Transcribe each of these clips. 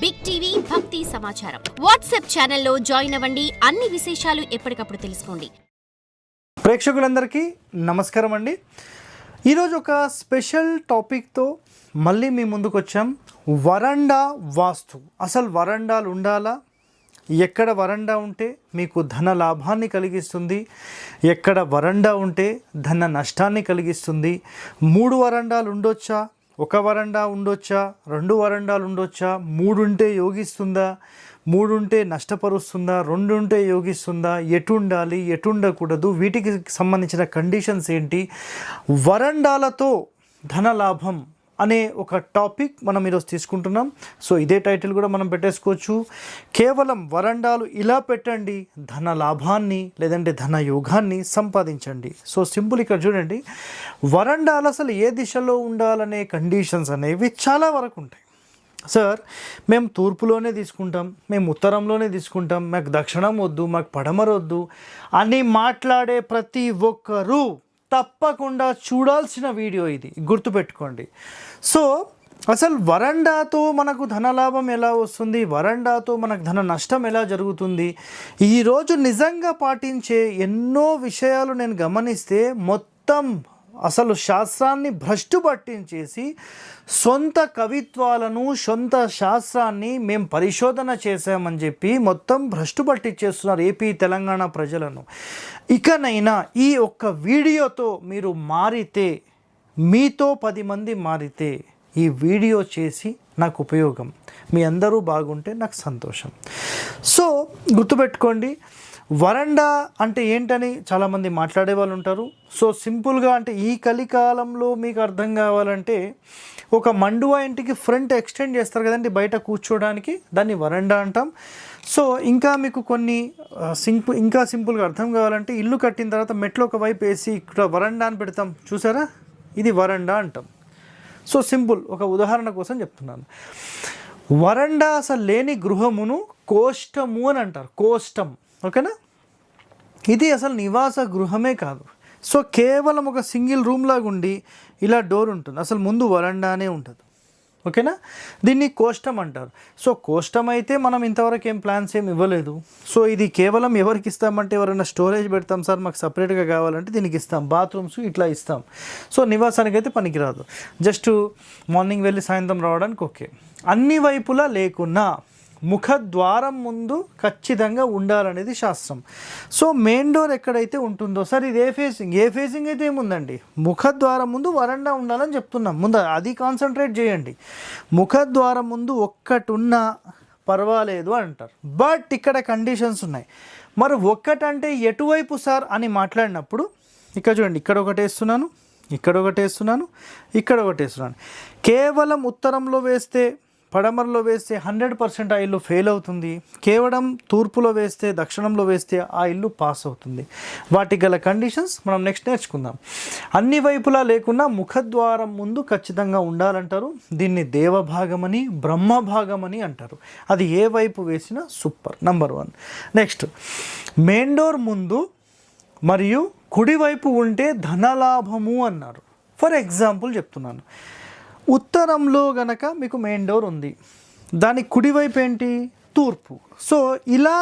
Big TV భక్తి సమాచారం WhatsApp ఛానల్లో జాయిన్ అవ్వండి. అన్ని విశేషాలు ఎప్పటికప్పుడు తెలుసుకోండి. ప్రేక్షకులందరికీ నమస్కారం అండి. ఈరోజు ఒక స్పెషల్ టాపిక్తో మళ్ళీ మీ ముందుకు వచ్చాం. వరండా వాస్తు. అసలు వరండాలు ఉండాలా? ఎక్కడ వరండా ఉంటే మీకు ధన లాభాన్ని కలిగిస్తుంది, ఎక్కడ వరండా ఉంటే ధన నష్టాన్ని కలిగిస్తుంది, 3 వరండాలు ఉండొచ్చా, 1 వరండా ఉండొచ్చా, 2 వరండాలు ఉండొచ్చా, 3 ఉంటే యోగిస్తుందా, 3 ఉంటే నష్టపరుస్తుందా, 2 ఉంటే యోగిస్తుందా, ఎటు ఉండాలి ఎటు ఉండకూడదు, వీటికి సంబంధించిన కండిషన్స్ ఏంటి, వరండాలతో ధన లాభం అనే ఒక టాపిక్ మనం ఈరోజు తీసుకుంటున్నాం. సో ఇదే టైటిల్ కూడా మనం పెట్టేసుకోవచ్చు. కేవలం వరండాలు ఇలా పెట్టండి, ధన లాభాన్ని లేదంటే ధన యోగాన్ని సంపాదించండి. సో సింపుల్ ఇక్కడ చూడండి, వరండాలు అసలు ఏ దిశలో ఉండాలనే కండిషన్స్ అనేవి చాలా వరకు ఉంటాయి. సార్ మేము తూర్పులోనే తీసుకుంటాం, మేము ఉత్తరంలోనే తీసుకుంటాం, మాకు దక్షిణం వద్దు, మాకు పడమర వద్దు అని మాట్లాడే ప్రతి ఒక్కరూ తప్పకుండా చూడాల్సిన వీడియో ఇది, గుర్తుపెట్టుకోండి. సో అసలు వరండాతో మనకు ధనలాభం ఎలా వస్తుంది, వరండాతో మనకు ధన నష్టం ఎలా జరుగుతుంది, ఈరోజు నిజంగా పాటించే ఎన్నో విషయాలు నేను గమనిస్తే మొత్తం అసలు శాస్త్రాన్ని భ్రష్టు పట్టించేసి సొంత కవిత్వాలను సొంత శాస్త్రాన్ని మేము పరిశోధన చేశామని చెప్పి మొత్తం భ్రష్టు పట్టించేస్తున్నారు ఏపీ తెలంగాణ ప్రజలను. ఇకనైనా ఈ ఒక్క వీడియోతో మీరు మారితే, మీతో 10 మంది మారితే ఈ వీడియో చేసి నాకు ఉపయోగం, మీ అందరూ బాగుంటే నాకు సంతోషం. సో గుర్తుపెట్టుకోండి, వరండా అంటే ఏంటని చాలామంది మాట్లాడే వాళ్ళు ఉంటారు. సో సింపుల్గా అంటే ఈ కలికాలంలో మీకు అర్థం కావాలంటే ఒక మండువా ఇంటికి ఫ్రంట్ ఎక్స్టెండ్ చేస్తారు కదండి బయట కూర్చోడానికి, దాన్ని వరండా అంటాం. సో ఇంకా మీకు కొన్ని ఇంకా సింపుల్గా అర్థం కావాలంటే ఇల్లు కట్టిన తర్వాత మెట్లు ఒక వైపు వేసి ఇక్కడ వరండా అని పెడతాం చూసారా, ఇది వరండా అంటాం. సో సింపుల్ ఒక ఉదాహరణ కోసం చెప్తున్నాను. వరండా అసలు లేని గృహమును కోష్టము అని అంటారు, కోష్టం. ఓకేనా, ఇది అసలు నివాస గృహమే కాదు. సో కేవలం ఒక సింగిల్ రూమ్ లాగా ఉండి ఇలా డోర్ ఉంటుంది, అసలు ముందు వరండానే ఉంటుంది. ఓకేనా, దీన్ని కోష్టం అంటారు. సో కోష్టం అయితే మనం ఇంతవరకు ఏం ప్లాన్స్ ఏమి ఇవ్వలేదు. సో ఇది కేవలం ఎవరికి ఇస్తామంటే ఎవరైనా స్టోరేజ్ పెడతాం సార్ మాకు సపరేట్గా కావాలంటే దీనికి ఇస్తాం, బాత్రూమ్స్ ఇట్లా ఇస్తాం. సో నివాసానికి అయితే పనికిరాదు, జస్ట్ మార్నింగ్ వెళ్ళి సాయంత్రం రావడానికి ఓకే. అన్ని వైపులా లేకున్నా ముఖద్వారం ముందు ఖచ్చితంగా ఉండాలనేది శాస్త్రం. సో మెయిన్ డోర్ ఎక్కడైతే ఉంటుందో, సార్ ఇది ఏ ఫేసింగ్ అయితే ఏముందండి, ముఖద్వారం ముందు వరండా ఉండాలని చెప్తున్నాం. ముందు అది కాన్సన్ట్రేట్ చేయండి. ముఖద్వారం ముందు ఒక్కటి ఉన్నా పర్వాలేదు అంటారు. బట్ ఇక్కడ కండిషన్స్ ఉన్నాయి. మరి ఒక్కటంటే ఎటువైపు సార్ అని మాట్లాడినప్పుడు ఇక్కడ చూడండి, ఇక్కడ ఒకటి వేస్తున్నాను, ఇక్కడ ఒకటి వేస్తున్నాను, ఇక్కడ ఒకటి వేస్తున్నాను. కేవలం ఉత్తరంలో వేస్తే పడమరలో వేస్తే 100% ఆ ఇల్లు ఫెయిల్ అవుతుంది. కేవలం తూర్పులో వేస్తే దక్షిణంలో వేస్తే ఆ ఇల్లు పాస్ అవుతుంది. వాటికి గల కండిషన్స్ మనం నెక్స్ట్ నేర్చుకుందాం. అన్ని వైపులా లేకున్నా ముఖద్వారం ముందు ఖచ్చితంగా ఉండాలంటారు. దీన్ని దేవభాగమని బ్రహ్మభాగమని అంటారు. అది ఏ వైపు వేసినా super, number 1. Next main door ముందు మరియు కుడివైపు ఉంటే ధనలాభము అన్నారు. ఫర్ ఎగ్జాంపుల్ చెప్తున్నాను, ఉత్తరంలో గనక మీకు మెయిన్ డోర్ ఉంది, దాని కుడివైపు ఏంటి తూర్పు. సో ఇలా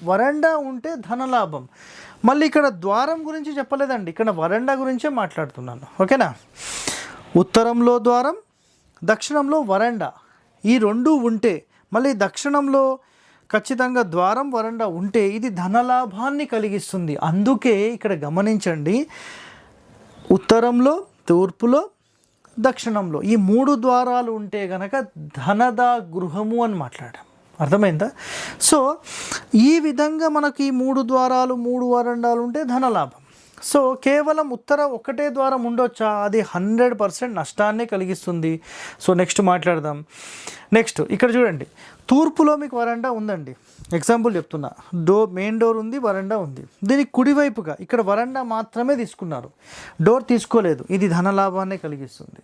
వరండా ఉంటే ధనలాభం. మళ్ళీ ఇక్కడ ద్వారం గురించి చెప్పలేదండి, ఇక్కడ వరండా గురించే మాట్లాడుతున్నాను. ఓకేనా, ఉత్తరంలో ద్వారం, దక్షిణంలో వరండా, ఈ 2 ఉంటే, మళ్ళీ దక్షిణంలో ఖచ్చితంగా ద్వారం వరండా ఉంటే ఇది ధనలాభాన్ని కలిగిస్తుంది. అందుకే ఇక్కడ గమనించండి, ఉత్తరంలో తూర్పులో దక్షిణంలో ఈ 3 ద్వారాలు ఉంటే గనక ధనదా గృహము అని మాట్లాడాం. అర్థమైందా? సో ఈ విధంగా మనకి 3 ద్వారాలు 3 వరండాలు ఉంటే ధనలాభం. సో కేవలం ఒకటే ద్వారం ఉండొచ్చా, అది 100% నష్టాన్నే కలిగిస్తుంది. సో నెక్స్ట్ మాట్లాడదాం. నెక్స్ట్ ఇక్కడ చూడండి, తూర్పులో మీకు వరండా ఉందండి, ఎగ్జాంపుల్ చెప్తున్నా, మెయిన్ డోర్ ఉంది, వరండా ఉంది. దీనికి కుడివైపుగా ఇక్కడ వరండా మాత్రమే తీసుకున్నారు, డోర్ తీసుకోలేదు. ఇది ధనలాభాన్ని కలిగిస్తుంది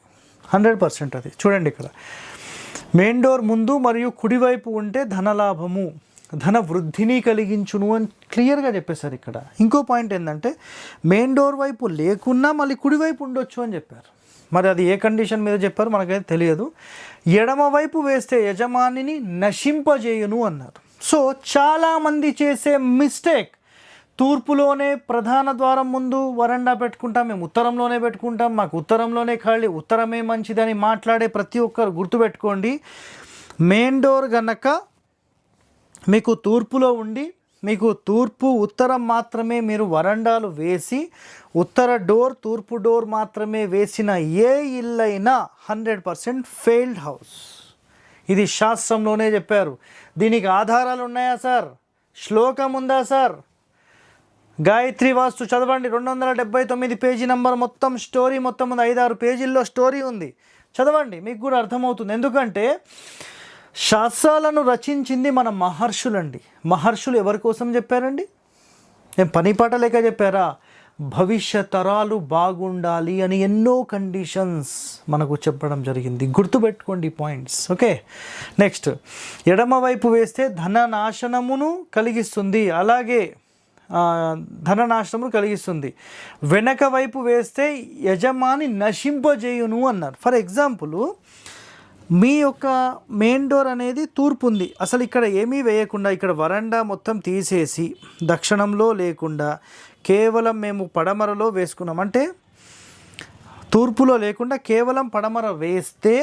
100%. అది చూడండి, ఇక్కడ మెయిన్ డోర్ ముందు మరియు కుడివైపు ఉంటే ధనలాభము, ధన వృద్ధిని కలిగించును అని క్లియర్గా చెప్పేశారు. ఇక్కడ ఇంకో పాయింట్ ఏంటంటే మెయిన్ డోర్ వైపు లేకున్నా మళ్ళీ కుడివైపు ఉండొచ్చు అని చెప్పారు. మరి అది ఏ కండిషన్ మీద చెప్పారు మనకైతే తెలియదు. ఎడమవైపు వేస్తే యజమానిని నశింపజేయును అన్నారు. సో చాలామంది చేసే మిస్టేక్, తూర్పులోనే ప్రధాన ద్వారం ముందు వరండా పెట్టుకుంటాం, మేము ఉత్తరంలోనే పెట్టుకుంటాం, మాకు ఉత్తరంలోనే ఖాళీ, ఉత్తరమే మంచిదని మాట్లాడే ప్రతి ఒక్కరు గుర్తుపెట్టుకోండి. మెయిన్ డోర్ గనక మీకు తూర్పులో ఉండి మీకు తూర్పు ఉత్తరం మాత్రమే మీరు వరండాలు వేసి ఉత్తర డోర్ తూర్పు డోర్ మాత్రమే వేసిన ఏ ఇల్లైనా 100% ఫెయిల్డ్ హౌస్. ఇది శాస్త్రంలోనే చెప్పారు. దీనికి ఆధారాలు ఉన్నాయా సార్? శ్లోకం ఉందా సార్? గాయత్రి వాస్తు చదవండి, 279 పేజీ నంబర్, మొత్తం స్టోరీ మొత్తం ఉంది, 5-6 పేజీల్లో స్టోరీ ఉంది, చదవండి, మీకు కూడా అర్థమవుతుంది. ఎందుకంటే శాస్త్రాలను రచించింది మన మహర్షులండి. మహర్షులు ఎవరి కోసం చెప్పారండి? ఏం పని పాట లేక చెప్పారా? భవిష్య తరాలు బాగుండాలి అని ఎన్నో కండిషన్స్ మనకు చెప్పడం జరిగింది. గుర్తుపెట్టుకోండి పాయింట్స్. ఓకే, నెక్స్ట్, ఎడమ వైపు వేస్తే ధననాశనమును కలిగిస్తుంది, అలాగే ధననాశనమును కలిగిస్తుంది. వెనక వైపు వేస్తే యజమాని నశింపజేయును అన్నారు. ఫర్ ఎగ్జాంపుల్, మీ యొక్క మెయిన్ డోర్ అనేది తూర్పు ఉంది, అసలు ఇక్కడ ఏమీ వేయకుండా ఇక్కడ వరండా మొత్తం తీసేసి దక్షిణంలో లేకుండా కేవలం మేము పడమరలో వేసుకున్నాం, అంటే తూర్పులో లేకుండా కేవలం పడమర వేస్తే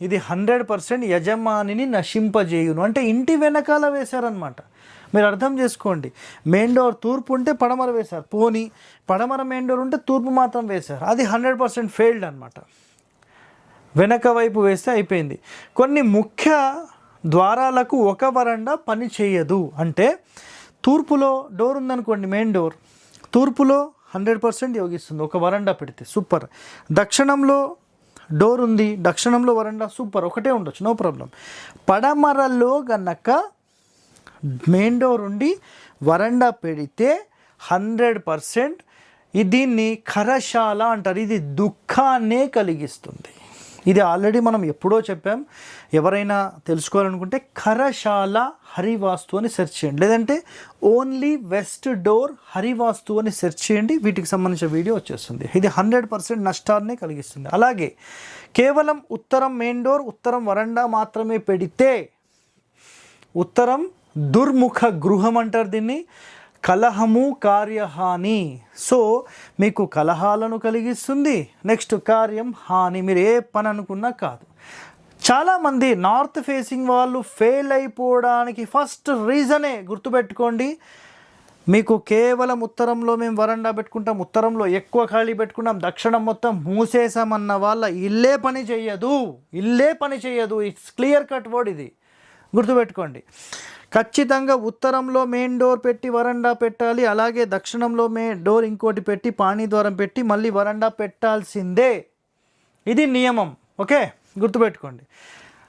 ఇది 100% యజమానిని నశింపజేయును, అంటే ఇంటి వెనకాల వేశారనమాట. మీరు అర్థం చేసుకోండి, మెయిన్ డోర్ తూర్పు ఉంటే పడమర వేశారు, పోనీ పడమర మెయిన్ డోర్ ఉంటే తూర్పు మాత్రం వేశారు, అది 100% ఫెయిల్డ్ అనమాట. వెనక వైపు వేస్తే అయిపోయింది. కొన్ని ముఖ్య ద్వారాలకు ఒక వరండా పని చేయదు, అంటే తూర్పులో డోర్ ఉందనుకోండి, మెయిన్ డోర్ తూర్పులో 100% యోగిస్తుంది ఒక వరండా పెడితే, సూపర్. దక్షిణంలో డోర్ ఉంది, దక్షిణంలో వరండా, సూపర్, ఒకటే ఉండొచ్చు, నో ప్రాబ్లం. పడమరలో గనక మెయిన్ డోర్ ఉండి వరండా పెడితే 100% దీన్ని ఖరశాల అంటారు, ఇది దుఃఖాన్నే కలిగిస్తుంది. ఇది ఆల్రెడీ మనం ఎప్పుడో చెప్పాం. ఎవరైనా తెలుసుకోవాలనుకుంటే ఖరశాల హరివాస్తు అని సెర్చ్ చేయండి, లేదంటే ఓన్లీ వెస్ట్ డోర్ హరివాస్తు అని సెర్చ్ చేయండి, వీటికి సంబంధించిన వీడియో వచ్చేస్తుంది. ఇది 100% నష్టాన్నే కలిగిస్తుంది. అలాగే కేవలం ఉత్తరం మెయిన్ డోర్ ఉత్తరం వరండా మాత్రమే పెడితే ఉత్తరం దుర్ముఖ గృహం అంటారు దీన్ని, కలహము కార్యహాని. సో మీకు కలహాలను కలిగిస్తుంది, నెక్స్ట్ కార్యం హాని, మీరు ఏ పని అనుకున్నా కాదు. చాలామంది నార్త్ ఫేసింగ్ వాళ్ళు ఫెయిల్ అయిపోవడానికి ఫస్ట్ రీజనే గుర్తుపెట్టుకోండి, మీకు కేవలం ఉత్తరంలో మేము వరండా పెట్టుకుంటాం, ఉత్తరంలో ఎక్కువ ఖాళీ పెట్టుకుంటాం, దక్షిణం మొత్తం మూసేసామన్న వాళ్ళ ఇల్లే పని చేయదు, ఇల్లే పని చేయదు. ఇట్స్ క్లియర్ కట్ వర్డ్, ఇది గుర్తుపెట్టుకోండి. ఖచ్చితంగా ఉత్తరంలో మెయిన్ డోర్ పెట్టి వరండా పెట్టాలి, అలాగే దక్షిణంలో డోర్ ఇంకోటి పెట్టి పాణి ద్వారం పెట్టి మళ్ళీ వరండా పెట్టాల్సిందే, ఇది నియమం. ఓకే, గుర్తుపెట్టుకోండి.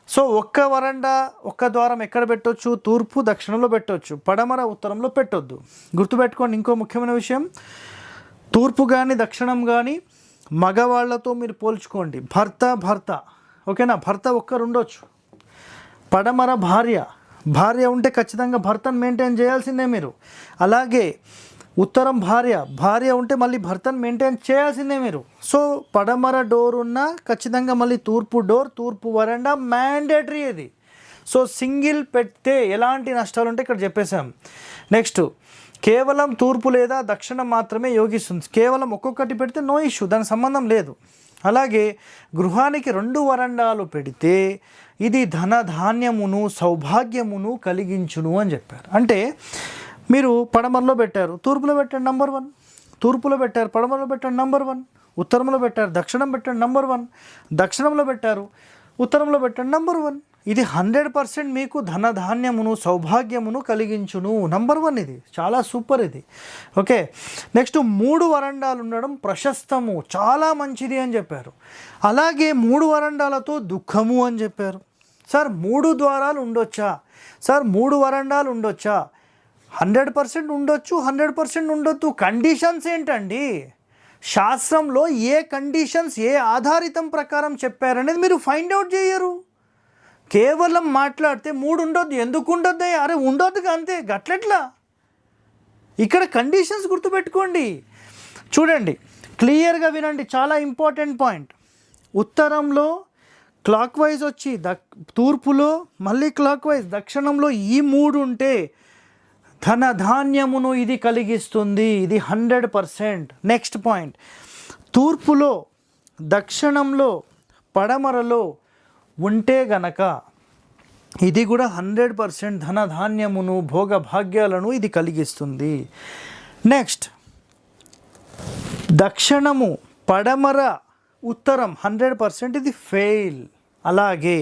సో ఒక్క వరండా ఒక్క ద్వారం ఎక్కడ పెట్టవచ్చు? తూర్పు దక్షిణంలో పెట్టవచ్చు, పడమర ఉత్తరంలో పెట్టొద్దు. గుర్తుపెట్టుకోండి. ఇంకో ముఖ్యమైన విషయం, తూర్పు కానీ దక్షిణం కానీ మగవాళ్లతో మీరు పోల్చుకోండి. భర్త ఓకేనా, భర్త ఒక్కరు ఉండొచ్చు, పడమర భార్య ఉంటే ఖచ్చితంగా భర్తను మెయింటైన్ చేయాల్సిందే మీరు. అలాగే ఉత్తరం భార్య ఉంటే మళ్ళీ భర్తను మెయింటైన్ చేయాల్సిందే మీరు. సో పడమర డోర్ ఉన్న ఖచ్చితంగా మళ్ళీ తూర్పు డోర్ తూర్పు వరండా మ్యాండేటరీ ఇది. సో సింగిల్ పెడితే ఎలాంటి నష్టాలు ఉంటాయి ఇక్కడ చెప్పేశాం. నెక్స్ట్, కేవలం తూర్పు లేదా దక్షిణం మాత్రమే యోగిస్తుంది, కేవలం ఒక్కొక్కటి పెడితే నో ఇష్యూ, దానికి సంబంధం లేదు. అలాగే గృహానికి 2 వరండాలు పెడితే ఇది ధనధాన్యమును సౌభాగ్యమును కలిగించును అని చెప్పారు. అంటే మీరు పడమరలో పెట్టారు, తూర్పులో పెట్టండి నంబర్ 1, తూర్పులో పెట్టారు పడమరలో పెట్టండి నంబర్ 1, ఉత్తరంలో పెట్టారు దక్షిణం పెట్టండి నంబర్ 1, దక్షిణంలో పెట్టారు ఉత్తరంలో పెట్టండి నంబర్ 1. ఇది 100% మీకు ధనధాన్యమును సౌభాగ్యమును కలిగించును, నంబర్ 1 ఇది, చాలా సూపర్ ఇది. ఓకే, నెక్స్ట్ 3 వరండాలు ఉండడం ప్రశస్తము, చాలా మంచిది అని చెప్పారు. అలాగే 3 వరండాలతో దుఃఖము అని చెప్పారు. సార్ 3 ద్వారాలు ఉండొచ్చా? సార్ 3 వరండాలు ఉండొచ్చా? 100% ఉండొచ్చు, 100% ఉండొద్దు. కండిషన్స్ ఏంటండి? శాస్త్రంలో ఏ కండిషన్స్ ఏ ఆధారితం ప్రకారం చెప్పారనేది మీరు ఫైండ్ అవుట్ చేయరు. కేవలం మాట్లాడితే 3 ఉండొద్దు, ఎందుకు ఉండొద్దు? అరే ఉండొద్దుగా, అంతే, గట్లెట్లా? ఇక్కడ కండిషన్స్ గుర్తుపెట్టుకోండి. చూడండి, క్లియర్గా వినండి, చాలా ఇంపార్టెంట్ పాయింట్. ఉత్తరంలో క్లాక్ వైజ్ వచ్చి తూర్పులో మళ్ళీ క్లాక్ వైజ్ దక్షిణంలో ఈ 3 ఉంటే ధనధాన్యమును ఇది కలిగిస్తుంది. ఇది 100%. నెక్స్ట్ పాయింట్, తూర్పులో దక్షిణంలో పడమరలో ఉంటే గనక ఇది కూడా 100% ధనధాన్యమును భోగభాగ్యాలను ఇది కలిగిస్తుంది. నెక్స్ట్, దక్షిణము పడమర ఉత్తరం 100% ఇది ఫెయిల్. అలాగే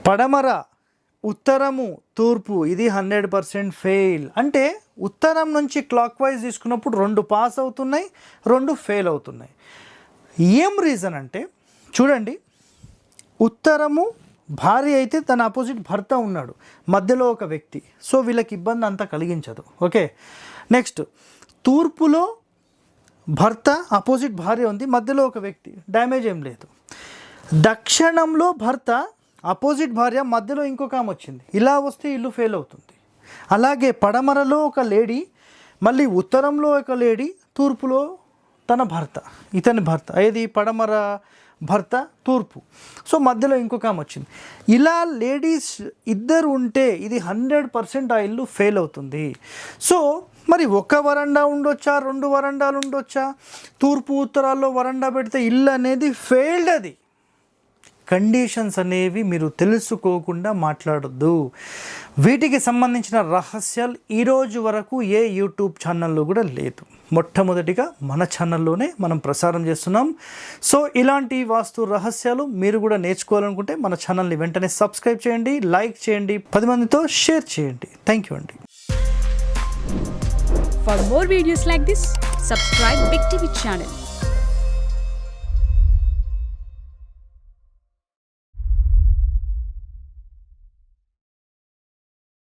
పడమర ఉత్తరము తూర్పు ఇది 100% ఫెయిల్. అంటే ఉత్తరం నుంచి క్లాక్ వైజ్ తీసుకున్నప్పుడు 2 పాస్ అవుతున్నాయి, 2 ఫెయిల్ అవుతున్నాయి. ఏం రీజన్ అంటే చూడండి, ఉత్తరము భార్య అయితే తన అపోజిట్ భర్త ఉన్నాడు, మధ్యలో ఒక వ్యక్తి, సో వీళ్ళకి ఇబ్బంది అంతా కలిగించదు. ఓకే. నెక్స్ట్, తూర్పులో భర్త అపోజిట్ భార్య ఉంది, మధ్యలో ఒక వ్యక్తి, డ్యామేజ్ ఏం లేదు. దక్షిణంలో భర్త అపోజిట్ భార్య, మధ్యలో ఇంకొక ఆమె వచ్చింది, ఇలా వస్తే ఇల్లు ఫెయిల్ అవుతుంది. అలాగే పడమరలో ఒక లేడీ, మళ్ళీ ఉత్తరంలో ఒక లేడీ, తూర్పులో తన భర్త, ఇతని భర్త, ఏది పడమర భర్త తూర్పు, సో మధ్యలో ఇంకొక ఆమె వచ్చింది. ఇలా లేడీస్ ఇద్దరు ఉంటే ఇది 100% ఆ ఇల్లు ఫెయిల్ అవుతుంది. సో మరి ఒక వరండా ఉండొచ్చా, 2 వరండాలు ఉండొచ్చా, తూర్పు ఉత్తరాల్లో వరండా పెడితే ఇల్లు అనేది ఫెయిల్డ్. అది కండిషన్స్ అనేవి మీరు తెలుసుకోకుండా మాట్లాడొద్దు. వీటికి సంబంధించిన రహస్యాలు ఈరోజు వరకు ఏ యూట్యూబ్ ఛానల్లో కూడా లేదు. మొట్టమొదటిగా మన ఛానల్లోనే మనం ప్రసారం చేస్తున్నాం. సో ఇలాంటి వాస్తు రహస్యాలు మీరు కూడా నేర్చుకోవాలనుకుంటే మన ఛానల్ని వెంటనే సబ్స్క్రైబ్ చేయండి, లైక్ చేయండి, 10 మందితో షేర్ చేయండి. థ్యాంక్ యూ అండి. For more videos like this, subscribe Big TV channel.